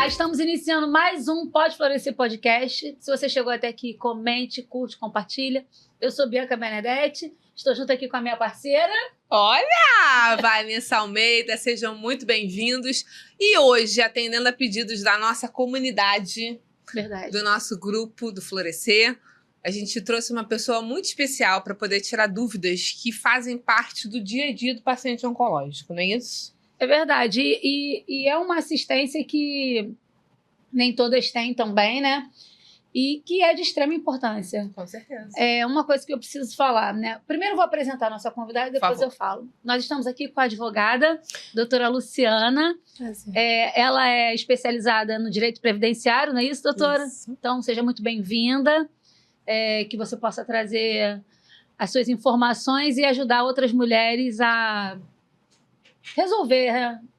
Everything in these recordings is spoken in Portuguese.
Estamos iniciando mais um Pode Florescer Podcast. Se você chegou até aqui, comente, curte, compartilha. Eu sou Bianca Benedetti, estou junto aqui com a minha parceira. Olha, Vanessa Almeida, sejam muito bem-vindos. E hoje, atendendo a pedidos da nossa comunidade, do nosso grupo do Florescer, a gente trouxe uma pessoa muito especial para poder tirar dúvidas que fazem parte do dia a dia do paciente oncológico, não é isso? É verdade. E é uma assistência que nem todas têm também, né? E que é de extrema importância. Com certeza. É uma coisa que eu preciso falar, né? Primeiro eu vou apresentar a nossa convidada e depois eu falo. Nós estamos aqui com a advogada, doutora Luciana. Ela é especializada no direito previdenciário, não é isso, doutora? Isso. Então, seja muito bem-vinda. Que você possa trazer as suas informações e ajudar outras mulheres a resolver,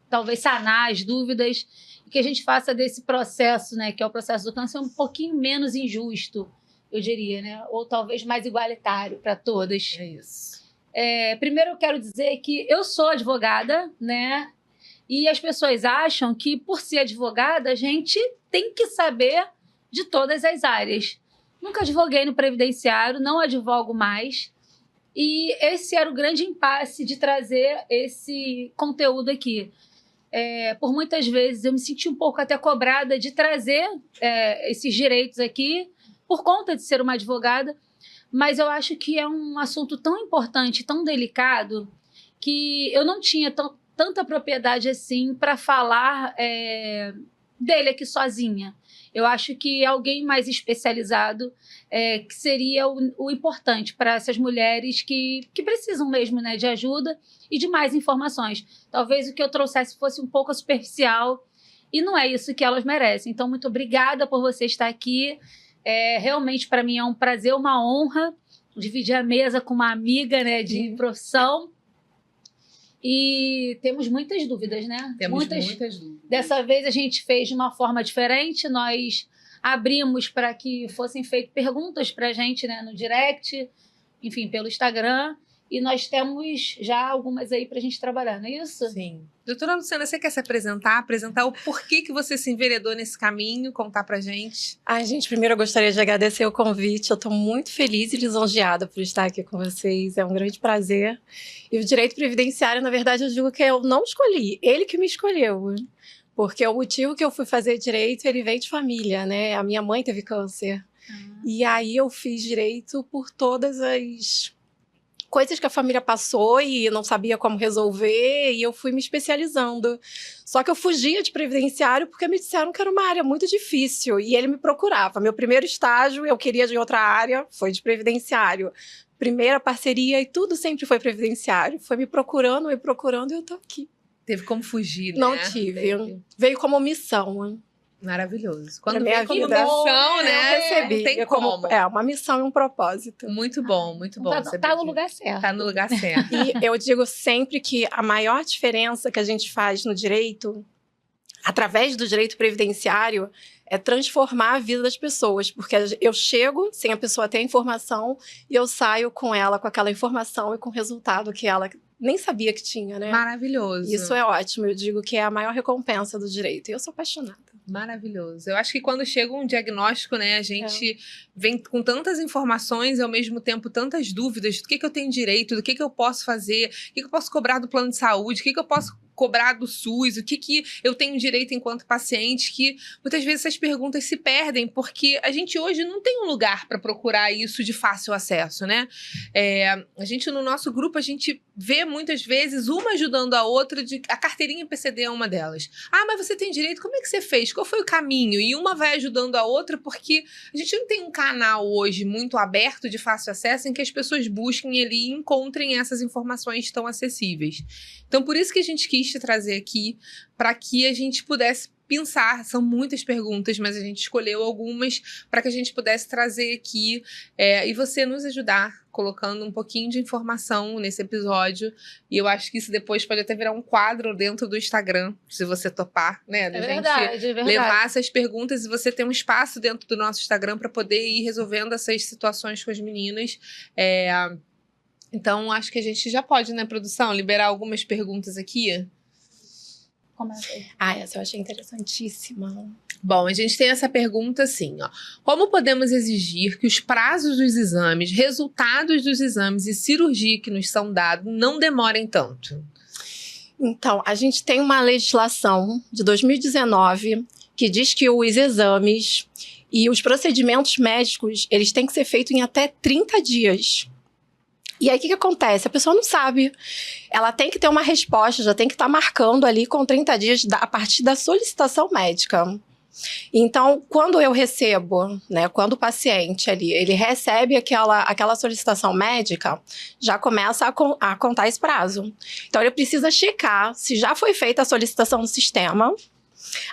talvez sanar as dúvidas, e que a gente faça desse processo, né, que é o processo do câncer, um pouquinho menos injusto, eu diria, né? Ou talvez mais igualitário para todas. É isso. Primeiro eu quero dizer que eu sou advogada, né? E as pessoas acham que, por ser advogada, a gente tem que saber de todas as áreas. Nunca advoguei no previdenciário, não advogo mais. E esse era o grande impasse de trazer esse conteúdo aqui. Por muitas vezes eu me senti um pouco até cobrada de trazer esses direitos aqui por conta de ser uma advogada, mas eu acho que é um assunto tão importante, tão delicado, que eu não tinha tanta propriedade assim para falar dele aqui sozinha. Eu acho que alguém mais especializado que seria o importante para essas mulheres que precisam mesmo, né, de ajuda e de mais informações. Talvez o que eu trouxesse fosse um pouco superficial e não é isso que elas merecem. Então, muito obrigada por você estar aqui. Realmente, para mim, é um prazer, uma honra dividir a mesa com uma amiga, né, de profissão. E temos muitas dúvidas, né? Temos muitas dúvidas. Dessa vez a gente fez de uma forma diferente, nós abrimos para que fossem feitas perguntas para a gente, né, no direct, enfim, pelo Instagram, e nós temos já algumas aí para a gente trabalhar, não é isso? Sim. Doutora Luciana, você quer se apresentar o porquê que você se enveredou nesse caminho, contar pra gente? Gente, primeiro eu gostaria de agradecer o convite. Eu estou muito feliz e lisonjeada por estar aqui com vocês. É um grande prazer. E o direito previdenciário, na verdade, eu digo que eu não escolhi. Ele que me escolheu. Porque o motivo que eu fui fazer direito, ele vem de família, né? A minha mãe teve câncer. E aí eu fiz direito por todas as coisas que a família passou e não sabia como resolver, e eu fui me especializando. Só que eu fugia de previdenciário porque me disseram que era uma área muito difícil, e ele me procurava. Meu primeiro estágio, eu queria de outra área, foi de previdenciário. Primeira parceria, e tudo sempre foi previdenciário. Foi me procurando, e eu tô aqui. Teve como fugir, né? Não tive. Veio como missão. Maravilhoso. Quando vem como vida, missão, né? Eu recebi. Não tem como. Uma missão e um propósito. Muito bom, muito bom. Tá no lugar certo. Tá no lugar certo. E eu digo sempre que a maior diferença que a gente faz no direito, através do direito previdenciário, é transformar a vida das pessoas. Porque eu chego sem a pessoa ter a informação e eu saio com ela, com aquela informação e com o resultado que ela nem sabia que tinha, né? Maravilhoso. Isso é ótimo. Eu digo que é a maior recompensa do direito. E eu sou apaixonada. Maravilhoso. Eu acho que quando chega um diagnóstico, né, a gente vem com tantas informações e ao mesmo tempo tantas dúvidas do que eu tenho direito, do que eu posso fazer, o que eu posso cobrar do plano de saúde, o que eu posso cobrar do SUS, o que eu tenho direito enquanto paciente, que muitas vezes essas perguntas se perdem, porque a gente hoje não tem um lugar para procurar isso de fácil acesso, né? A gente, no nosso grupo, a gente vê muitas vezes uma ajudando a outra, a carteirinha PCD é uma delas. Mas você tem direito, como é que você fez? Qual foi o caminho? E uma vai ajudando a outra, porque a gente não tem um canal hoje muito aberto, de fácil acesso, em que as pessoas busquem ali e encontrem essas informações tão acessíveis. Então, por isso que a gente quis te trazer aqui, para que a gente pudesse pensar. São muitas perguntas, mas a gente escolheu algumas para que a gente pudesse trazer aqui e você nos ajudar, colocando um pouquinho de informação nesse episódio. E eu acho que isso depois pode até virar um quadro dentro do Instagram, se você topar, né? Da gente levar essas perguntas e você ter um espaço dentro do nosso Instagram para poder ir resolvendo essas situações com as meninas. Então, acho que a gente já pode, né, produção, liberar algumas perguntas aqui? Começa aí. Essa eu achei interessantíssima. Bom, a gente tem essa pergunta assim, ó. Como podemos exigir que os prazos dos exames, resultados dos exames e cirurgia que nos são dados não demorem tanto? Então, a gente tem uma legislação de 2019 que diz que os exames e os procedimentos médicos, eles têm que ser feitos em até 30 dias. E aí, o que acontece? A pessoa não sabe. Ela tem que ter uma resposta, já tem que estar marcando ali com 30 dias a partir da solicitação médica. Então, quando eu recebo, né, quando o paciente ali, ele recebe aquela solicitação médica, já começa a contar esse prazo. Então, ele precisa checar se já foi feita a solicitação no sistema.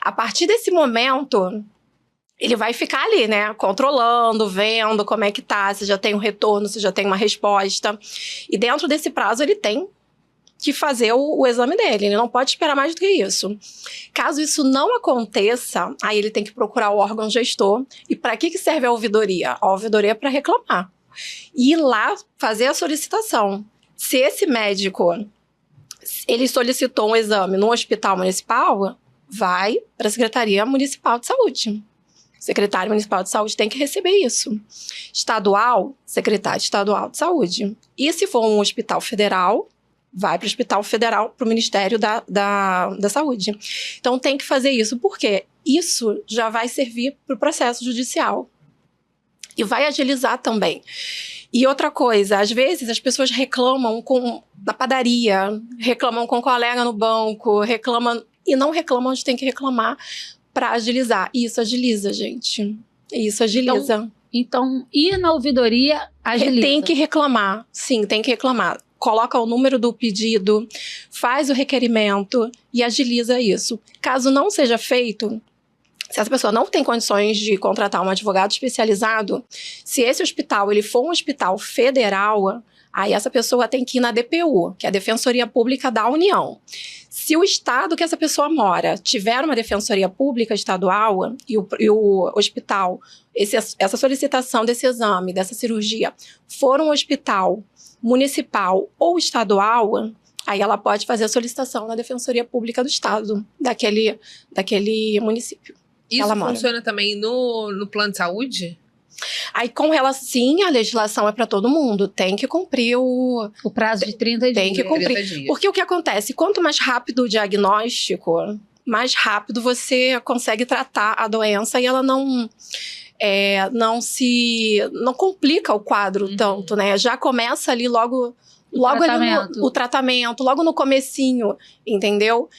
A partir desse momento, ele vai ficar ali, né, controlando, vendo como é que tá, se já tem um retorno, se já tem uma resposta. E dentro desse prazo, ele tem que fazer o exame dele, ele não pode esperar mais do que isso. Caso isso não aconteça, aí ele tem que procurar o órgão gestor. E para que serve a ouvidoria? A ouvidoria é para reclamar. E ir lá fazer a solicitação. Se esse médico, ele solicitou um exame no hospital municipal, vai para a Secretaria Municipal de Saúde. O secretário municipal de saúde tem que receber isso. Estadual, secretário estadual de saúde. E se for um hospital federal, vai para o hospital federal, para o Ministério da Saúde. Então tem que fazer isso, porque isso já vai servir para o processo judicial. E vai agilizar também. E outra coisa, às vezes as pessoas reclamam na padaria, reclamam com o colega no banco, reclamam e não reclamam onde tem que reclamar para agilizar. E isso agiliza, gente. Isso agiliza. Então, ir na ouvidoria agiliza. Tem que reclamar. Sim, tem que reclamar. Coloca o número do pedido, faz o requerimento e agiliza isso. Caso não seja feito, se essa pessoa não tem condições de contratar um advogado especializado, se esse hospital ele for um hospital federal, aí essa pessoa tem que ir na DPU, que é a Defensoria Pública da União. Se o estado que essa pessoa mora tiver uma defensoria pública estadual e o hospital, essa solicitação desse exame, dessa cirurgia, for um hospital municipal ou estadual, aí ela pode fazer a solicitação na Defensoria Pública do Estado, daquele município. Isso funciona também no plano de saúde? Aí, com relação, sim, a legislação é para todo mundo. Tem que cumprir o prazo de 30 dias. Tem que cumprir. Porque o que acontece? Quanto mais rápido o diagnóstico, mais rápido você consegue tratar a doença e ela não complica o quadro tanto, né? Já começa ali logo ali o tratamento, logo no comecinho, entendeu?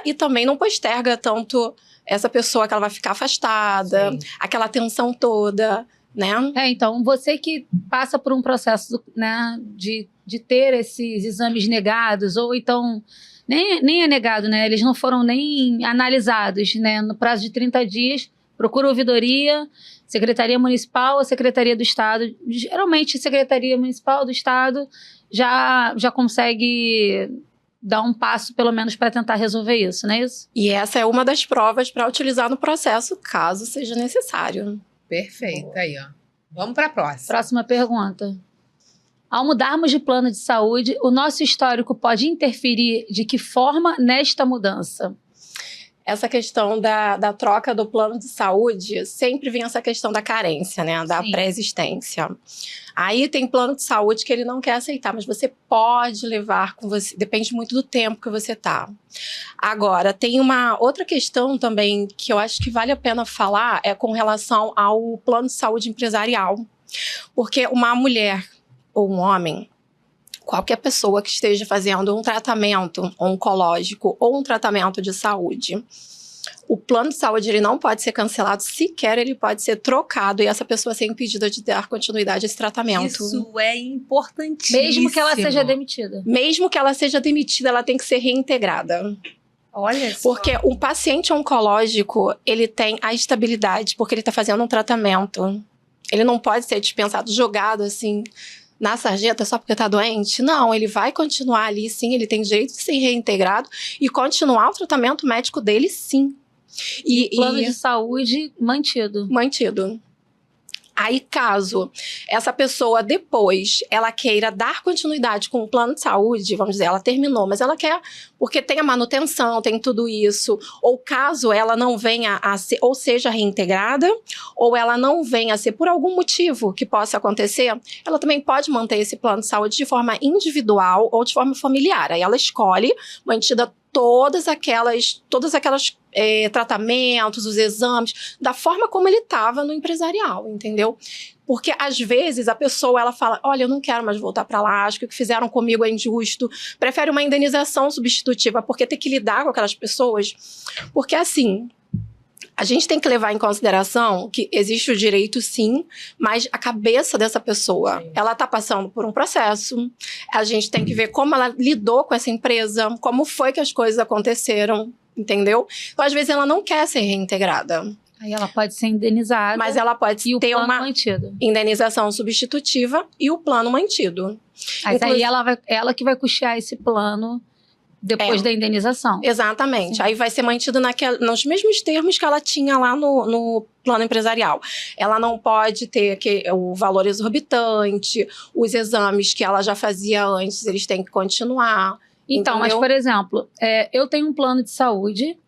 E também não posterga tanto essa pessoa que ela vai ficar afastada, aquela tensão toda, né? Então, você que passa por um processo, né, de ter esses exames negados, ou então nem é negado, né? Eles não foram nem analisados, né? No prazo de 30 dias, procura ouvidoria, Secretaria Municipal ou Secretaria do Estado. Geralmente, Secretaria Municipal do Estado já consegue dar um passo, pelo menos, para tentar resolver isso, não é isso? E essa é uma das provas para utilizar no processo, caso seja necessário. Perfeito, aí, ó. Vamos para a próxima. Próxima pergunta. Ao mudarmos de plano de saúde, o nosso histórico pode interferir de que forma nesta mudança? Essa questão da troca do plano de saúde, sempre vem essa questão da carência, né? Da pré-existência. Aí tem plano de saúde que ele não quer aceitar, mas você pode levar com você, depende muito do tempo que você tá. Agora, tem uma outra questão também que eu acho que vale a pena falar, é com relação ao plano de saúde empresarial. Porque uma mulher ou um homem, qualquer pessoa que esteja fazendo um tratamento oncológico ou um tratamento de saúde, o plano de saúde ele não pode ser cancelado, sequer ele pode ser trocado e essa pessoa ser impedida de dar continuidade a esse tratamento. Isso é importantíssimo. Mesmo que ela seja demitida. Mesmo que ela seja demitida, ela tem que ser reintegrada. Olha só. Porque um paciente oncológico, ele tem a estabilidade, porque ele está fazendo um tratamento. Ele não pode ser dispensado, jogado assim na sarjeta só porque está doente. Não, ele vai continuar ali, sim, ele tem direito de ser reintegrado e continuar o tratamento médico dele, sim. E plano de saúde mantido. Mantido. Aí, caso essa pessoa depois ela queira dar continuidade com o plano de saúde, vamos dizer, ela terminou, mas ela quer, porque tem a manutenção, tem tudo isso, ou caso ela não venha a ser, ou seja reintegrada, ou ela não venha a ser por algum motivo que possa acontecer, ela também pode manter esse plano de saúde de forma individual ou de forma familiar. Aí ela escolhe, mantida todas aquelas tratamentos, os exames, da forma como ele estava no empresarial, entendeu? Porque, às vezes, a pessoa, ela fala, olha, eu não quero mais voltar para lá, acho que o que fizeram comigo é injusto, prefere uma indenização substitutiva, porque tem que lidar com aquelas pessoas. Porque, assim, a gente tem que levar em consideração que existe o direito, sim, mas a cabeça dessa pessoa, ela está passando por um processo, a gente tem que ver como ela lidou com essa empresa, como foi que as coisas aconteceram, entendeu? Então, às vezes, ela não quer ser reintegrada. Aí ela pode ser indenizada. Mas ela pode ter uma mantido. Indenização substitutiva e o plano mantido. Mas aí ela que vai custear esse plano depois da indenização. Exatamente. Sim. Aí vai ser mantido nos mesmos termos que ela tinha lá no plano empresarial. Ela não pode ter o valor exorbitante, os exames que ela já fazia antes, eles têm que continuar. Então, entendeu? mas, por exemplo, eu tenho um plano de saúde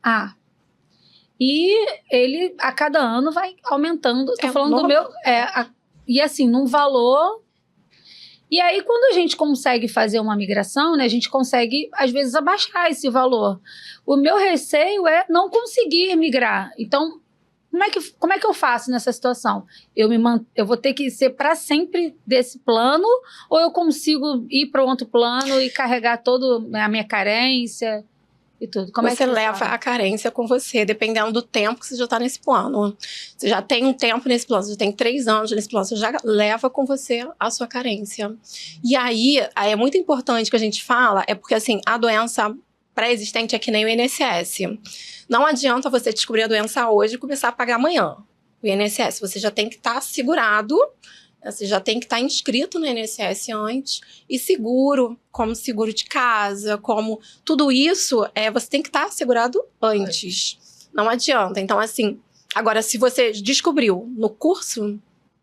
e ele, a cada ano, vai aumentando. Estou falando do meu... e assim, num valor... E aí, quando a gente consegue fazer uma migração, né, a gente consegue, às vezes, abaixar esse valor. O meu receio é não conseguir migrar. Então, como é que eu faço nessa situação? Eu vou ter que ser para sempre desse plano, ou eu consigo ir para outro plano e carregar toda a minha carência e tudo? Como você é que leva a carência com você, dependendo do tempo que você já está nesse plano. Você já tem um tempo nesse plano, você já tem 3 anos nesse plano, você já leva com você a sua carência. E aí é muito importante que a gente fala, porque assim, a doença pré-existente é que nem o INSS. Não adianta você descobrir a doença hoje e começar a pagar amanhã. O INSS, você já tem que estar segurado, você já tem que estar inscrito no INSS antes e seguro, como seguro de casa, como tudo isso, você tem que estar segurado antes. Não adianta. Então, assim, agora, se você descobriu no curso,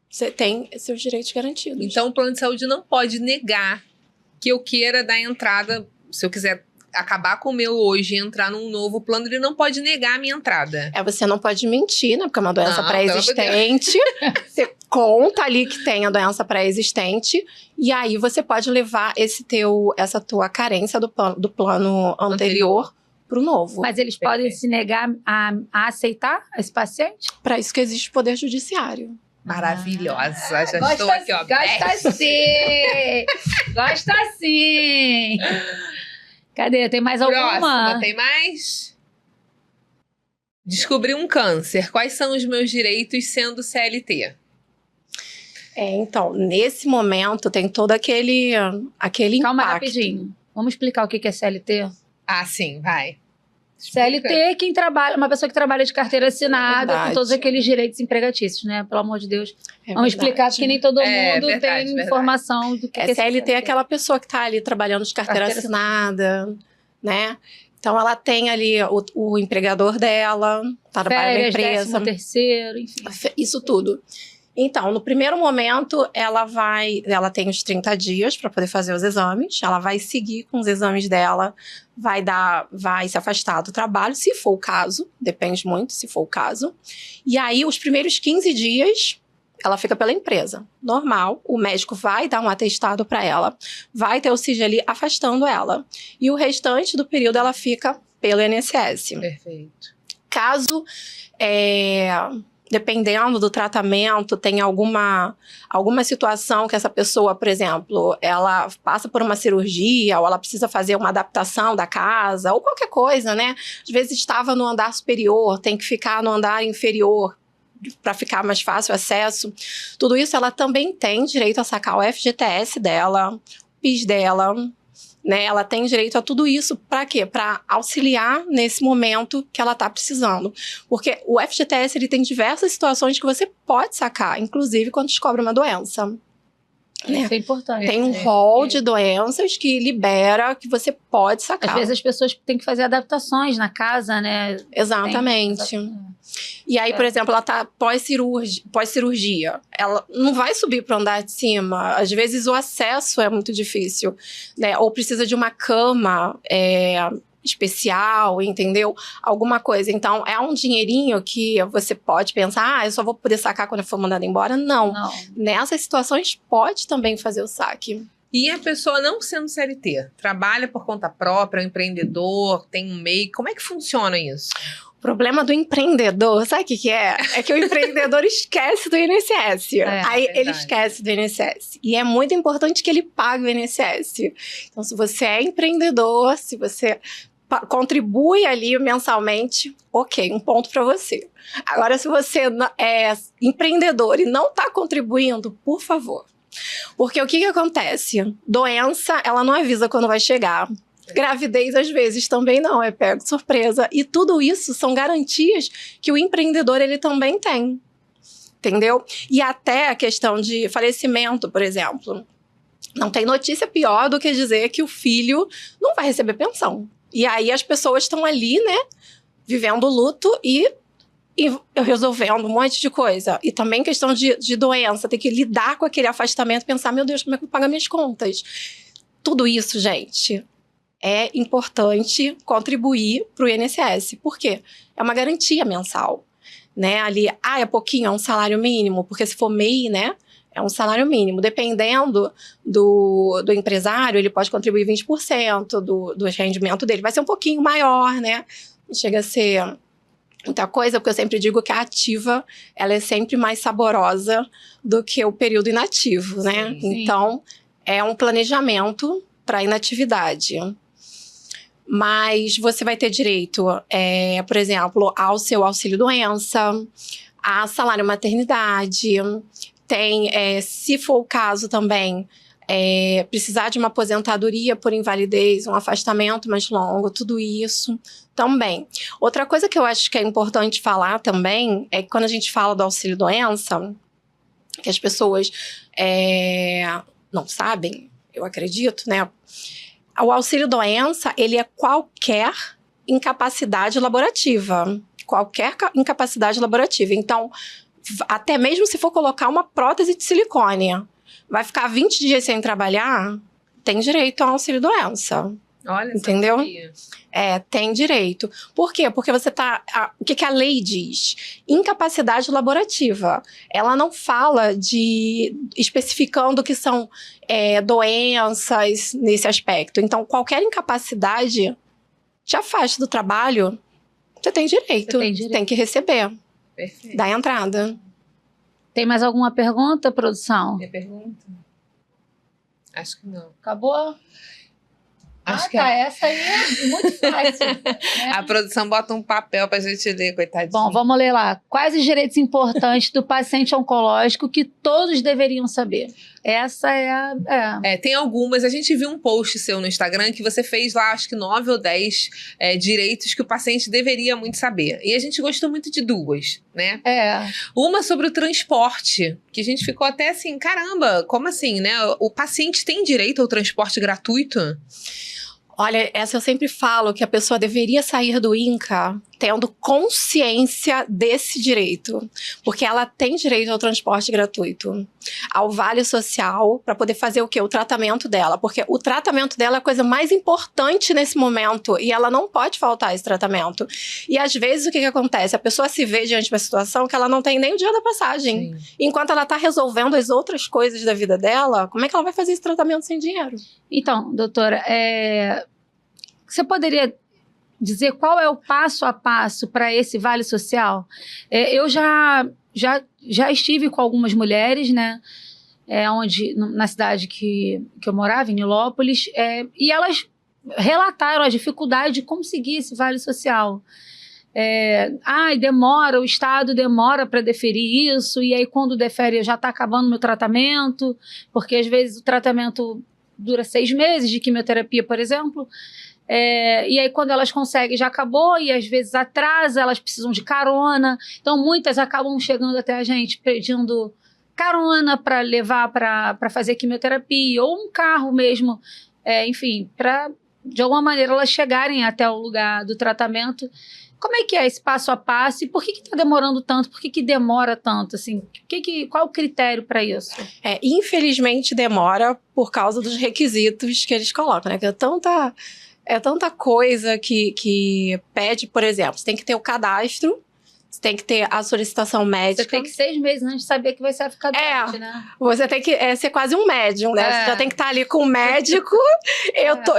você tem seus direitos garantidos. Então, o plano de saúde não pode negar que eu queira dar entrada, se eu quiser acabar com o meu hoje e entrar num novo plano, ele não pode negar a minha entrada. Você não pode mentir, né? Porque é uma doença pré-existente. Você conta ali que tem a doença pré-existente. E aí você pode levar essa tua carência do plano anterior pro novo. Mas eles podem se negar a aceitar esse paciente? Para isso que existe o poder judiciário. Maravilhosa. Já estou aqui, ó. Gosta sim! Gosta sim! Cadê? Tem mais alguma? Próxima, tem mais? Descobri um câncer. Quais são os meus direitos sendo CLT? Então, nesse momento tem todo aquele Calma, impacto. rapidinho. Vamos explicar o que é CLT? Ah, sim, vai. CLT é quem trabalha, uma pessoa que trabalha de carteira assinada, com todos aqueles direitos empregatícios, né? Pelo amor de Deus. Vamos explicar, porque nem todo mundo tem informação do que é CLT. É aquela pessoa que está ali trabalhando de carteira assinada, né? Então, ela tem ali o empregador dela, trabalha na empresa. 13º, enfim. Isso tudo. Então, no primeiro momento, ela tem os 30 dias para poder fazer os exames, ela vai seguir com os exames dela, vai se afastar do trabalho, se for o caso, depende muito se for o caso. E aí, os primeiros 15 dias, ela fica pela empresa, normal, o médico vai dar um atestado para ela, vai ter o CIG ali afastando ela. E o restante do período, ela fica pelo INSS. Perfeito. Caso... dependendo do tratamento, tem alguma situação que essa pessoa, por exemplo, ela passa por uma cirurgia ou ela precisa fazer uma adaptação da casa ou qualquer coisa, né? Às vezes estava no andar superior, tem que ficar no andar inferior para ficar mais fácil o acesso. Tudo isso ela também tem direito a sacar o FGTS dela, o PIS dela, né? Ela tem direito a tudo isso para quê? Para auxiliar nesse momento que ela está precisando. Porque o FGTS ele tem diversas situações que você pode sacar, inclusive quando descobre uma doença. né? Isso é importante. Tem um rol de doenças que libera, que você pode sacar. Às vezes as pessoas têm que fazer adaptações na casa, né? Exatamente. E aí, por exemplo, ela tá pós-cirurgia. Ela não vai subir para o andar de cima. Às vezes o acesso é muito difícil, né? Ou precisa de uma cama especial, entendeu? Alguma coisa. Então, é um dinheirinho que você pode pensar, eu só vou poder sacar quando eu for mandada embora. Não. Nessas situações, pode também fazer o saque. E a pessoa não sendo CLT, trabalha por conta própria, é um empreendedor, tem um MEI, como é que funciona isso? O problema do empreendedor, sabe o que é? É que o empreendedor esquece do INSS. Aí ele esquece do INSS. E é muito importante que ele pague o INSS. Então, se você é empreendedor, se você contribui ali mensalmente, ok, um ponto para você. Agora, se você é empreendedor e não está contribuindo, por favor. Porque o que acontece? Doença, ela não avisa quando vai chegar. Gravidez, às vezes, também não, é pego de surpresa. E tudo isso são garantias que o empreendedor, ele também tem. Entendeu? E até a questão de falecimento, por exemplo. Não tem notícia pior do que dizer que o filho não vai receber pensão. E aí as pessoas estão ali, né, vivendo luto e resolvendo um monte de coisa. E também questão de doença, ter que lidar com aquele afastamento, pensar, meu Deus, como é que eu pago minhas contas? Tudo isso, gente, é importante contribuir para o INSS. Por quê? É uma garantia mensal, né? Ali, é pouquinho, é um salário mínimo, porque se for MEI, né, é um salário mínimo. Dependendo do empresário, ele pode contribuir 20% do rendimento dele. Vai ser um pouquinho maior, né? Não chega a ser muita coisa, porque eu sempre digo que a ativa, ela é sempre mais saborosa do que o período inativo, né? Sim. Então, é um planejamento para inatividade. Mas você vai ter direito, por exemplo, ao seu auxílio-doença, a salário maternidade, tem, se for o caso também, precisar de uma aposentadoria por invalidez, um afastamento mais longo, tudo isso também. Outra coisa que eu acho que é importante falar também é que quando a gente fala do auxílio-doença, que as pessoas não sabem, eu acredito, né? O auxílio-doença, ele é qualquer incapacidade laborativa. Qualquer incapacidade laborativa. Então, até mesmo se for colocar uma prótese de silicone, vai ficar 20 dias sem trabalhar, tem direito ao auxílio-doença. Olha, entendeu? sabia. Tem direito. Por quê? Porque você tá... o que a lei diz? Incapacidade laborativa. Ela não fala especificando que são doenças nesse aspecto. Então, qualquer incapacidade te afasta do trabalho, você tem direito. Você tem que receber. Perfeito. Da entrada. Tem mais alguma pergunta, produção? Minha pergunta? Acho que não. Acabou? Acho que essa aí é muito fácil. Né? A produção bota um papel pra gente ler, coitadinho. Bom, vamos ler lá. Quais os direitos importantes do paciente oncológico que todos deveriam saber? Essa é tem algumas. A gente viu um post seu no Instagram que você fez lá, acho que 9 ou 10 direitos que o paciente deveria muito saber. E a gente gostou muito de duas, né? Uma sobre o transporte, que a gente ficou até assim, caramba, como assim, né? O paciente tem direito ao transporte gratuito? Olha, essa eu sempre falo que a pessoa deveria sair do INCA tendo consciência desse direito. Porque ela tem direito ao transporte gratuito, ao vale social, para poder fazer o quê? O tratamento dela. Porque o tratamento dela é a coisa mais importante nesse momento e ela não pode faltar esse tratamento. E às vezes o que acontece? A pessoa se vê diante de uma situação que ela não tem nem o dia da passagem. Sim. Enquanto ela está resolvendo as outras coisas da vida dela, como é que ela vai fazer esse tratamento sem dinheiro? Então, doutora, você poderia dizer qual é o passo a passo para esse vale social? Eu já estive com algumas mulheres, né? Na cidade que eu morava, em Nilópolis, e elas relataram a dificuldade de conseguir esse vale social. O Estado demora para deferir isso, e aí quando defere já está acabando o meu tratamento, porque às vezes o tratamento dura 6 meses de quimioterapia, por exemplo. E aí quando elas conseguem já acabou, e às vezes atrasa, elas precisam de carona. Então muitas acabam chegando até a gente pedindo carona para levar para fazer quimioterapia, ou um carro mesmo, enfim, para de alguma maneira elas chegarem até o lugar do tratamento. Como é que é esse passo a passo? E por que está demorando tanto? Por que demora tanto? Assim, qual é o critério para isso? Infelizmente demora por causa dos requisitos que eles colocam, né? Que é tanta coisa que pede, por exemplo, você tem que ter o cadastro, você tem que ter a solicitação médica. Você tem que 6 meses antes de saber que você vai ficar doente, né? Você tem que ser quase um médium, né? Você já tem que estar ali com o médico.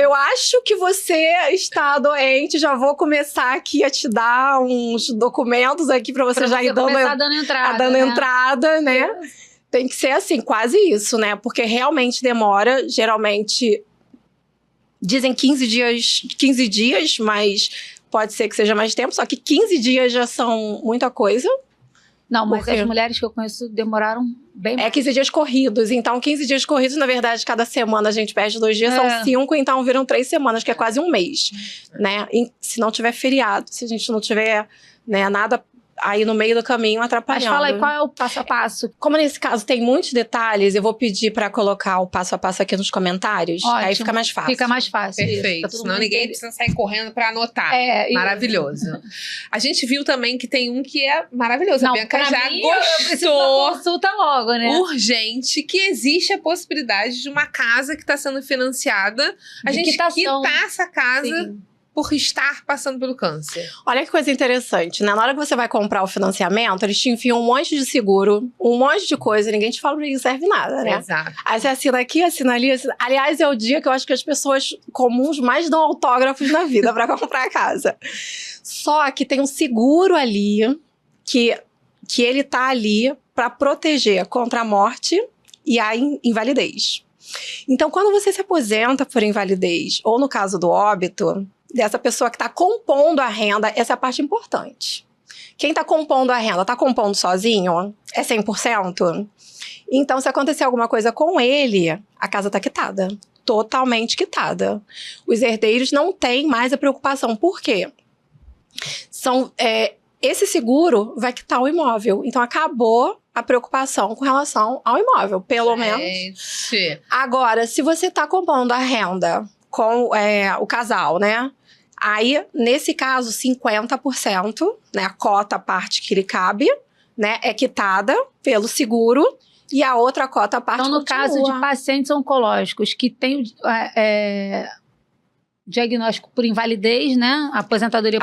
Eu acho que você está doente, já vou começar aqui a te dar uns documentos aqui para você já ir dando entrada, né? Tem que ser assim, quase isso, né? Porque realmente demora, geralmente dizem 15 dias, mas pode ser que seja mais tempo, só que 15 dias já são muita coisa. Não, mas as mulheres que eu conheço demoraram bem mais. 15 dias corridos. Então, 15 dias corridos, na verdade, cada semana a gente perde 2 dias, são 5, então viram 3 semanas, que é quase um mês, né? E se não tiver feriado, se a gente não tiver, né, nada aí no meio do caminho atrapalhando. Mas fala aí, qual é o passo a passo? Como nesse caso tem muitos detalhes, eu vou pedir para colocar o passo a passo aqui nos comentários. Ótimo. Aí fica mais fácil. Fica mais fácil. Perfeito. Isso, senão ninguém precisa sair correndo para anotar. Maravilhoso. A gente viu também que tem um que é maravilhoso. Não, a Bianca já gostou. Consulta logo, né? Urgente, que existe a possibilidade de uma casa que está sendo financiada. A gente quitar essa casa. Sim. Por estar passando pelo câncer. Olha que coisa interessante, né? Na hora que você vai comprar o financiamento, eles te enfiam um monte de seguro, um monte de coisa, ninguém te fala pra que serve nada, né? Exato. Aí você assina aqui, assina ali. Aliás, é o dia que eu acho que as pessoas comuns mais dão autógrafos na vida pra comprar a casa. Só que tem um seguro ali, que ele tá ali pra proteger contra a morte e a invalidez. Então, quando você se aposenta por invalidez, ou no caso do óbito, dessa pessoa que está compondo a renda, essa é a parte importante. Quem está compondo a renda, está compondo sozinho? É 100%? Então, se acontecer alguma coisa com ele, a casa está quitada. Totalmente quitada. Os herdeiros não têm mais a preocupação. Por quê? Esse seguro vai quitar o imóvel. Então, acabou a preocupação com relação ao imóvel, pelo menos. Agora, se você está compondo a renda com o casal, né? Aí, nesse caso, 50%, né, a cota, a parte que lhe cabe, né, é quitada pelo seguro, e a outra cota, a parte continua. Então, no caso de pacientes oncológicos que têm diagnóstico por invalidez, né, aposentadoria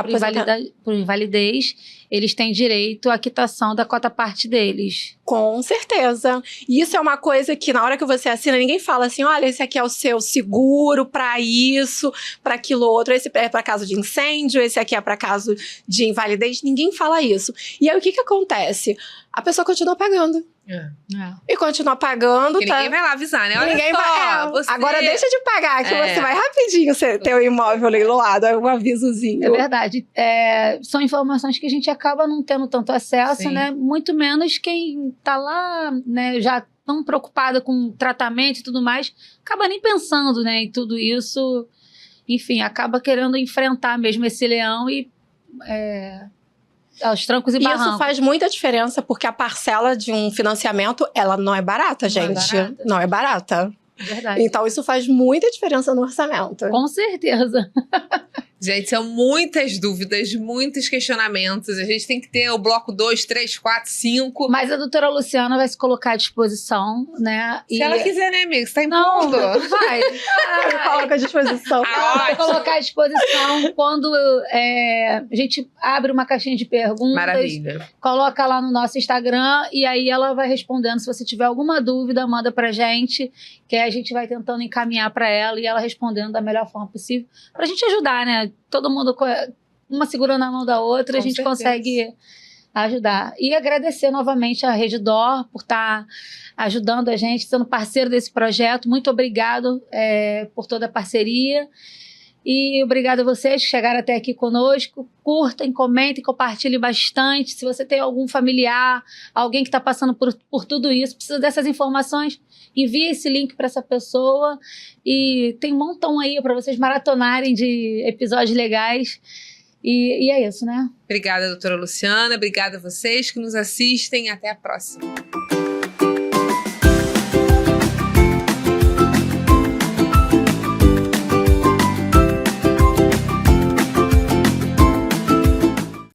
por invalidez, eles têm direito à quitação da cota parte deles. Com certeza. E isso é uma coisa que na hora que você assina, ninguém fala assim, olha, esse aqui é o seu seguro para isso, para aquilo outro, esse é para caso de incêndio, esse aqui é para caso de invalidez, ninguém fala isso. E aí o que acontece? A pessoa continua pagando. E continua pagando. Ninguém vai lá avisar, né? Olha ninguém só, vai, agora deixa de pagar, que você vai rapidinho ter o imóvel leiloado, um avisozinho. É verdade. São informações que a gente acaba não tendo tanto acesso, Sim. né? Muito menos quem tá lá, né? Já tão preocupada com tratamento e tudo mais, acaba nem pensando, né? Em tudo isso. Enfim, acaba querendo enfrentar mesmo esse leão e... aos trancos e barrancos. Isso faz muita diferença, porque a parcela de um financiamento, ela não é barata, gente. Não é barata. Verdade. Então, isso faz muita diferença no orçamento. Com certeza. Gente, são muitas dúvidas, muitos questionamentos. A gente tem que ter o bloco 2, 3, 4, 5. Mas a doutora Luciana vai se colocar à disposição, né? Se ela quiser, né, amiga? Você tá impondo. Não, vai. Ela coloca à disposição. Ela vai colocar à disposição quando a gente abre uma caixinha de perguntas. Maravilha. Coloca lá no nosso Instagram e aí ela vai respondendo. Se você tiver alguma dúvida, manda pra gente, que aí a gente vai tentando encaminhar pra ela e ela respondendo da melhor forma possível. Pra gente ajudar, né? Todo mundo, uma segurando a mão da outra, Com a gente certeza. consegue ajudar. E agradecer novamente a Rede D'Or por estar ajudando a gente, sendo parceiro desse projeto. Muito obrigado por toda a parceria. E obrigado a vocês que chegaram até aqui conosco. Curtem, comentem, compartilhem bastante. Se você tem algum familiar, alguém que está passando por tudo isso, precisa dessas informações, envie esse link para essa pessoa. E tem um montão aí para vocês maratonarem de episódios legais. E é isso, né? Obrigada, doutora Luciana. Obrigada a vocês que nos assistem. Até a próxima.